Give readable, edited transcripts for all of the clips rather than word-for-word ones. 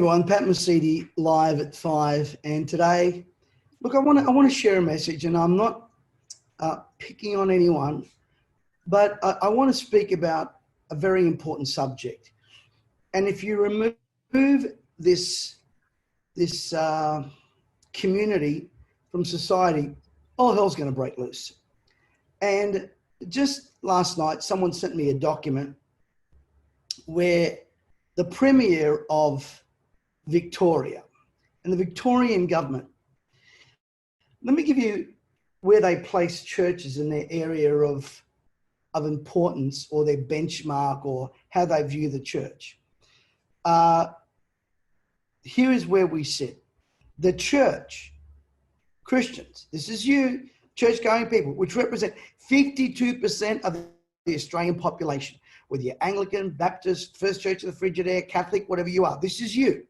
everyone, Pat Mesiti live at 5, and today, look, I want to share a message, and I'm not picking on anyone, but I want to speak about a very important subject. And if you remove this community from society, all hell's going to break loose. And just last night, someone sent me a document where the Premier of Victoria and the Victorian government, let me give you where they place churches in their area of importance, or their benchmark, or how they view the church. Here is where we sit. The church, Christians, this is you, church-going people, which represent 52% of the Australian population, whether you're Anglican, Baptist, First Church of the Frigidaire, Catholic, whatever you are, this is you.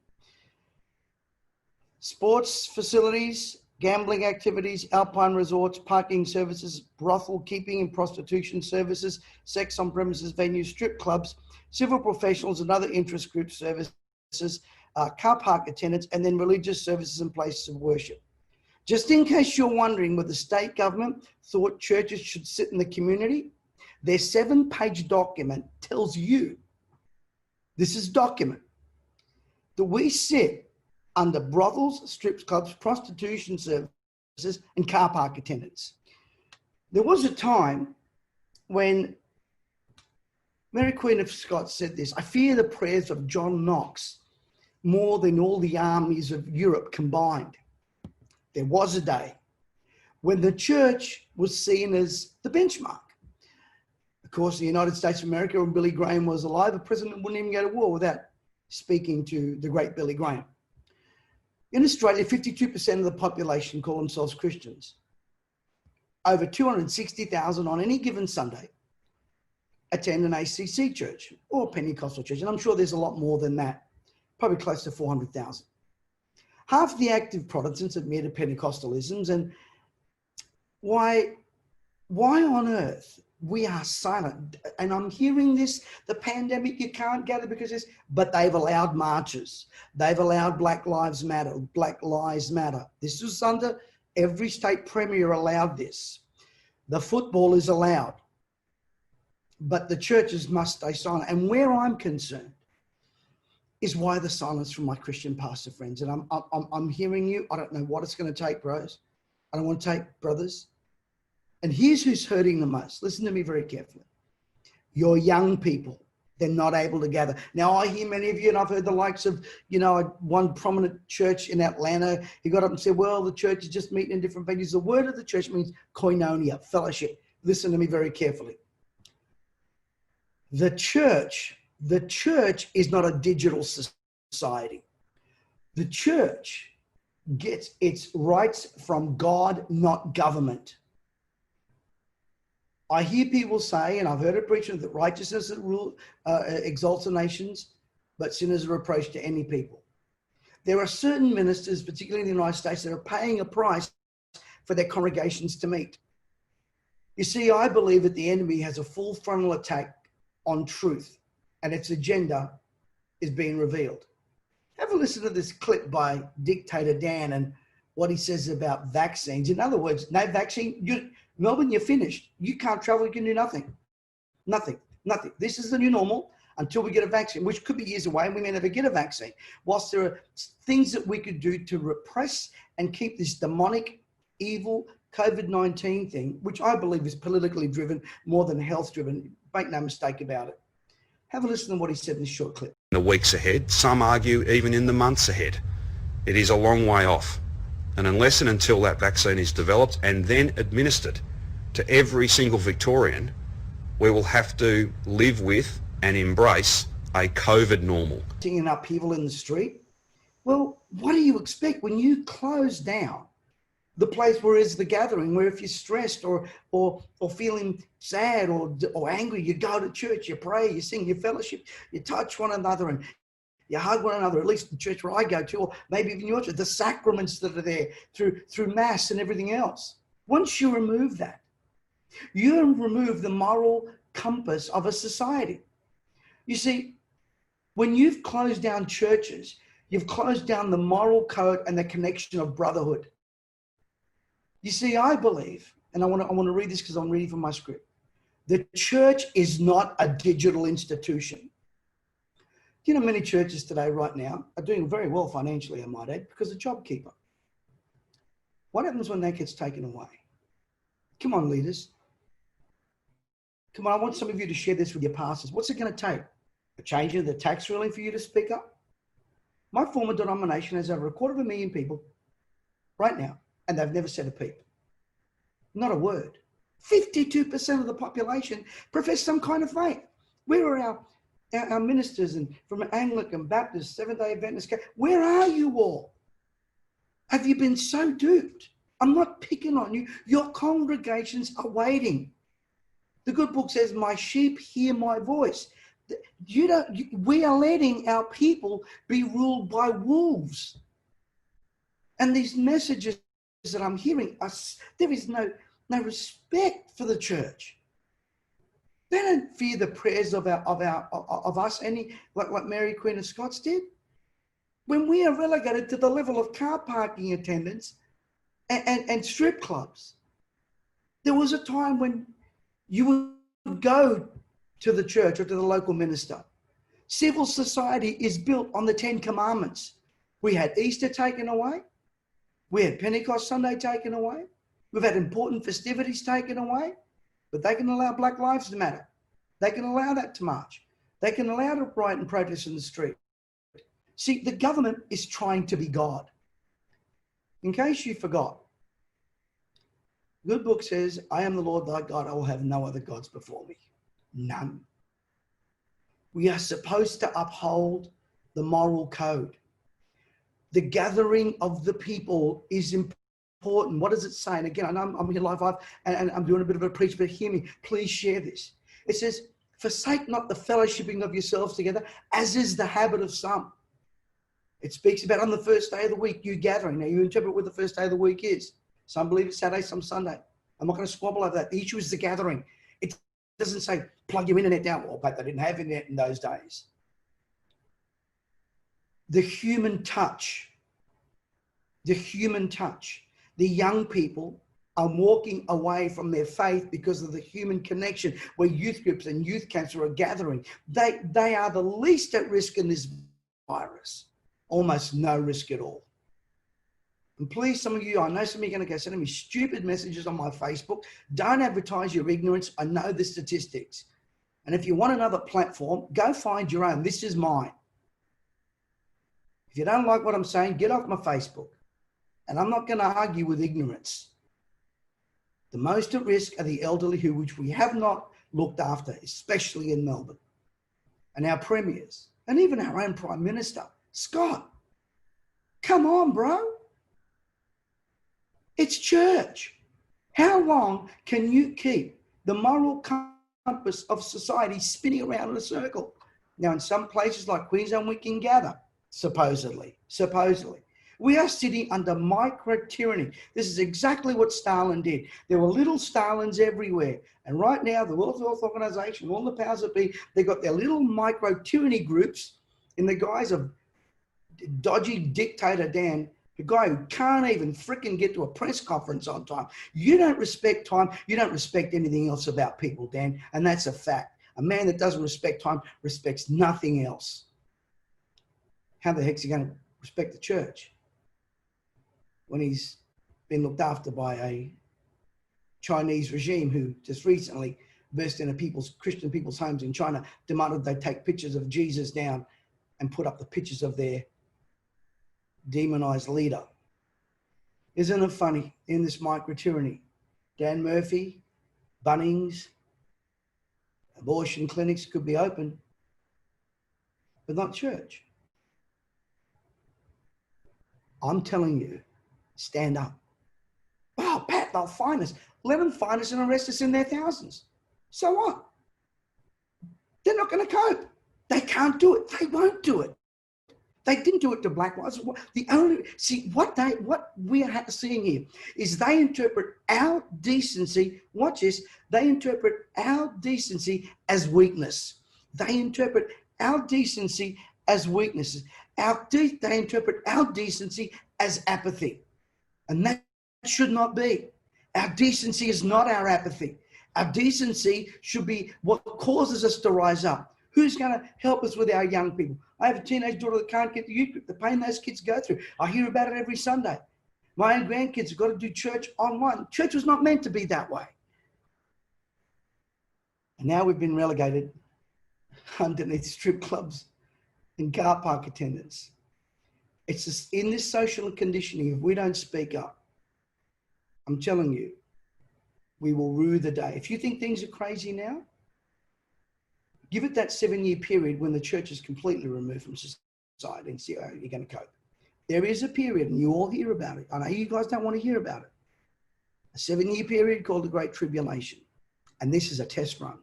Sports facilities, gambling activities, alpine resorts, parking services, brothel keeping and prostitution services, sex on premises venues, strip clubs, civil professionals and other interest group services, car park attendants, and then religious services and places of worship. Just in case you're wondering whether the state government thought churches should sit in the community, their 7-page document tells you, this is document, that we sit under brothels, strip clubs, prostitution services, and car park attendants. There was a time when Mary Queen of Scots said this: "I fear the prayers of John Knox more than all the armies of Europe combined." There was a day when the church was seen as the benchmark. Of course, in the United States of America, when Billy Graham was alive, the president wouldn't even go to war without speaking to the great Billy Graham. In Australia, 52% of the population call themselves Christians. Over 260,000 on any given Sunday attend an ACC church or Pentecostal church. And I'm sure there's a lot more than that, probably close to 400,000. Half the active Protestants admit to Pentecostalisms, and why on earth we are silent? And I'm hearing this, the pandemic, you can't gather because this, but they've allowed marches. They've allowed Black Lives Matter, Black Lives Matter. This was under every state premier allowed this. The football is allowed, but the churches must stay silent. And where I'm concerned is why the silence from my Christian pastor friends. And I'm hearing you. I don't know what it's going to take, bros. I don't want to take brothers. And here's who's hurting the most. Listen to me very carefully. Your young people, they're not able to gather. Now, I hear many of you, and I've heard the likes of, one prominent church in Atlanta. He got up and said, well, the church is just meeting in different venues. The word of the church means koinonia, fellowship. Listen to me very carefully. The church is not a digital society. The church gets its rights from God, not government. I hear people say, and I've heard it preached, that righteousness exalts the nations, but sinners are reproached to any people. There are certain ministers, particularly in the United States, that are paying a price for their congregations to meet. You see, I believe that the enemy has a full frontal attack on truth, and its agenda is being revealed. Have a listen to this clip by Dictator Dan and what he says about vaccines. In other words, no vaccine, Melbourne, you're finished. You can't travel, you can do nothing. Nothing. This is the new normal until we get a vaccine, which could be years away, and we may never get a vaccine. Whilst there are things that we could do to repress and keep this demonic, evil COVID-19 thing, which I believe is politically driven more than health driven, make no mistake about it. Have a listen to what he said in this short clip. In the weeks ahead, some argue even in the months ahead. It is a long way off. And unless and until that vaccine is developed and then administered to every single Victorian, we will have to live with and embrace a COVID normal. Seeing an upheaval in the street? Well, what do you expect when you close down the place where is the gathering, where if you're stressed or feeling sad or angry, you go to church, you pray, you sing, you fellowship, you touch one another and you hug one another, at least the church where I go to, or maybe even your church, the sacraments that are there through mass and everything else. Once you remove that, you remove the moral compass of a society. You see, when you've closed down churches, You've closed down the moral code and the connection of brotherhood. You see, I believe, and I want to read this because I'm reading from my script. The church is not a digital institution. You know, many churches today right now are doing very well financially, I might add, because of JobKeeper. What happens when that gets taken away? Come on, leaders. Come on, I want some of you to share this with your pastors. What's it going to take? A change in the tax ruling for you to speak up? My former denomination has over 250,000 people right now, and they've never said a peep. Not a word. 52% of the population profess some kind of faith. Where are our ministers and from Anglican, Baptist, Seventh-day Adventist? Where are you all? Have you been so duped? I'm not picking on you. Your congregations are waiting. The good book says, my sheep hear my voice. We are letting our people be ruled by wolves. And these messages that I'm hearing, there is no respect for the church. They don't fear the prayers of us any like Mary Queen of Scots did. When we are relegated to the level of car parking attendants and strip clubs, there was a time when you would go to the church or to the local minister. Civil society is built on the 10 Commandments. We had Easter taken away. We had Pentecost Sunday taken away. We've had important festivities taken away, but they can allow Black Lives to Matter. They can allow that to march. They can allow to riot and protest in the street. See, the government is trying to be God. In case you forgot, good book says, I am the Lord thy God. I will have no other gods before me. None. We are supposed to uphold the moral code. The gathering of the people is important. What does it say? And again, I know I'm here live and I'm doing a bit of a preach, but hear me. Please share this. It says, forsake not the fellowshipping of yourselves together, as is the habit of some. It speaks about on the first day of the week, you gathering. Now, you interpret what the first day of the week is. Some believe it's Saturday, some Sunday. I'm not going to squabble over that. The issue is the gathering. It doesn't say plug your internet down. Well, but they didn't have internet in those days. The human touch. The human touch. The young people are walking away from their faith because of the human connection where youth groups and youth camps are gathering. They are the least at risk in this virus. Almost no risk at all. And please, some of you, I know some of you are going to go sending me stupid messages on my Facebook. Don't advertise your ignorance. I know the statistics. And if you want another platform, go find your own. This is mine. If you don't like what I'm saying, get off my Facebook. And I'm not going to argue with ignorance. The most at risk are the elderly which we have not looked after, especially in Melbourne. And our premiers, and even our own Prime Minister, Scott. Come on, bro. It's church. How long can you keep the moral compass of society spinning around in a circle? Now, in some places like Queensland, we can gather, supposedly. We are sitting under micro-tyranny. This is exactly what Stalin did. There were little Stalins everywhere. And right now, the World Health Organization, all the powers that be, they've got their little micro-tyranny groups in the guise of dodgy dictator Dan, the guy who can't even freaking get to a press conference on time. You don't respect time. You don't respect anything else about people, Dan. And that's a fact. A man that doesn't respect time respects nothing else. How the heck's he going to respect the church when he's been looked after by a Chinese regime who just recently burst into Christian people's homes in China, demanded they take pictures of Jesus down and put up the pictures of their demonized leader. Isn't it funny in this micro-tyranny? Dan Murphy, Bunnings, abortion clinics could be open, but not church. I'm telling you, stand up. Oh, Pat, they'll fine us. Let them fine us and arrest us in their thousands. So what? They're not going to cope. They can't do it. They won't do it. They didn't do it to black lives. What we are seeing here is they interpret our decency. Watch this. They interpret our decency as weakness. They interpret our decency as weaknesses. they interpret our decency as apathy. And that should not be. Our decency is not our apathy. Our decency should be what causes us to rise up. Who's going to help us with our young people? I have a teenage daughter that can't get the youth group, the pain those kids go through. I hear about it every Sunday. My own grandkids have got to do church online. Church was not meant to be that way. And now we've been relegated underneath strip clubs and car park attendants. It's just in this social conditioning, if we don't speak up, I'm telling you, we will rue the day. If you think things are crazy now, give it that 7-year period when the church is completely removed from society and see how you're going to cope. There is a period, and you all hear about it. I know you guys don't want to hear about it. A 7-year period called the Great Tribulation. And this is a test run.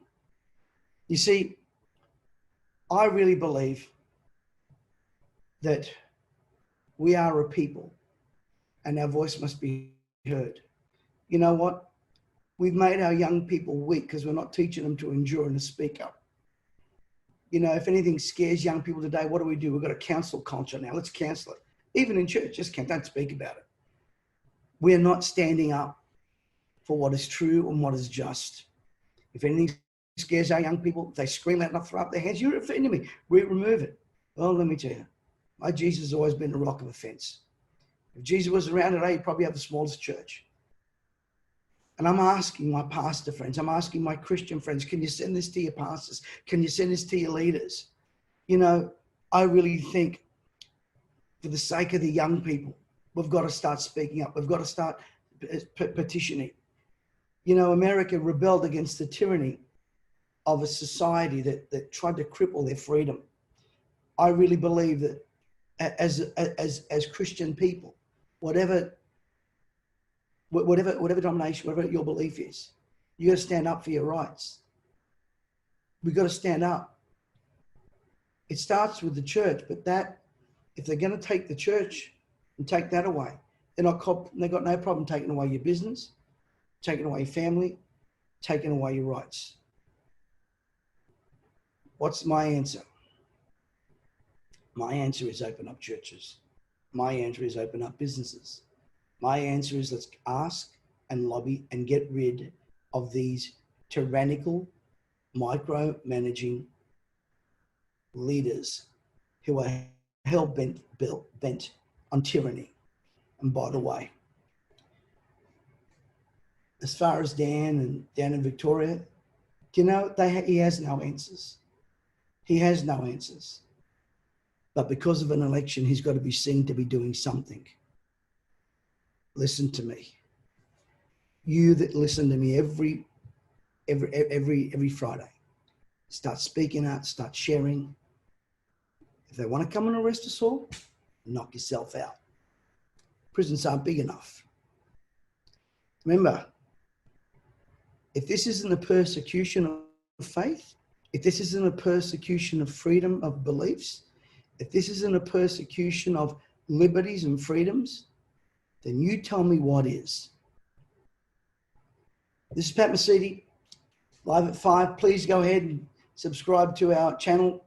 You see, I really believe that we are a people and our voice must be heard. You know what? We've made our young people weak because we're not teaching them to endure and to speak up. You know, if anything scares young people today, what do? We've got a cancel culture now. Let's cancel it. Even in church, just don't speak about it. We're not standing up for what is true and what is just. If anything scares our young people, they scream out and throw up their hands. You're offending me. We remove it. Well, let me tell you, my Jesus has always been a rock of offense. If Jesus was around today, he'd probably have the smallest church. And I'm asking my pastor friends, I'm asking my Christian friends, can you send this to your pastors? Can you send this to your leaders? You know, I really think for the sake of the young people, we've got to start speaking up. We've got to start petitioning. You know, America rebelled against the tyranny of a society that tried to cripple their freedom. I really believe that as Christian people, whatever denomination, whatever your belief is, you got to stand up for your rights. We've got to stand up. It starts with the church, but that, if they're going to take the church and take that away, they've got no problem taking away your business, taking away your family, taking away your rights. What's my answer? My answer is open up churches. My answer is open up businesses. My answer is let's ask and lobby and get rid of these tyrannical, micromanaging leaders who are hell-bent on tyranny. And by the way, as far as Dan in Victoria, do you know, he has no answers. He has no answers. But because of an election, he's got to be seen to be doing something. Listen to me. You that listen to me every Friday, start speaking out, start sharing. If they want to come and arrest us all, knock yourself out. Prisons aren't big enough. Remember, if this isn't a persecution of faith, if this isn't a persecution of freedom of beliefs, if this isn't a persecution of liberties and freedoms, then you tell me what is. This is Pat Mesiti, live at 5. Please go ahead and subscribe to our channel.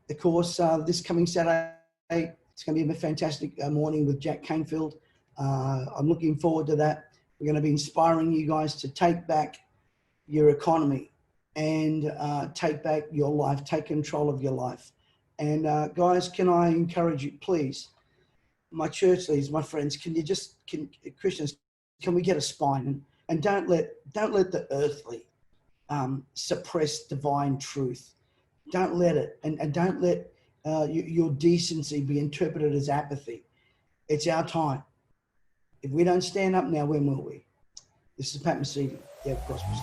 Of course, this coming Saturday, it's going to be a fantastic morning with Jack Canfield. I'm looking forward to that. We're going to be inspiring you guys to take back your economy and take back your life, take control of your life. And guys, can I encourage you, please, my church leaders, my friends, Christians, can we get a spine and don't let the earthly suppress divine truth. Don't let it, and don't let your decency be interpreted as apathy. It's our time. If we don't stand up now, when will we? This is Pat Mesiti. Yeah, prosperous.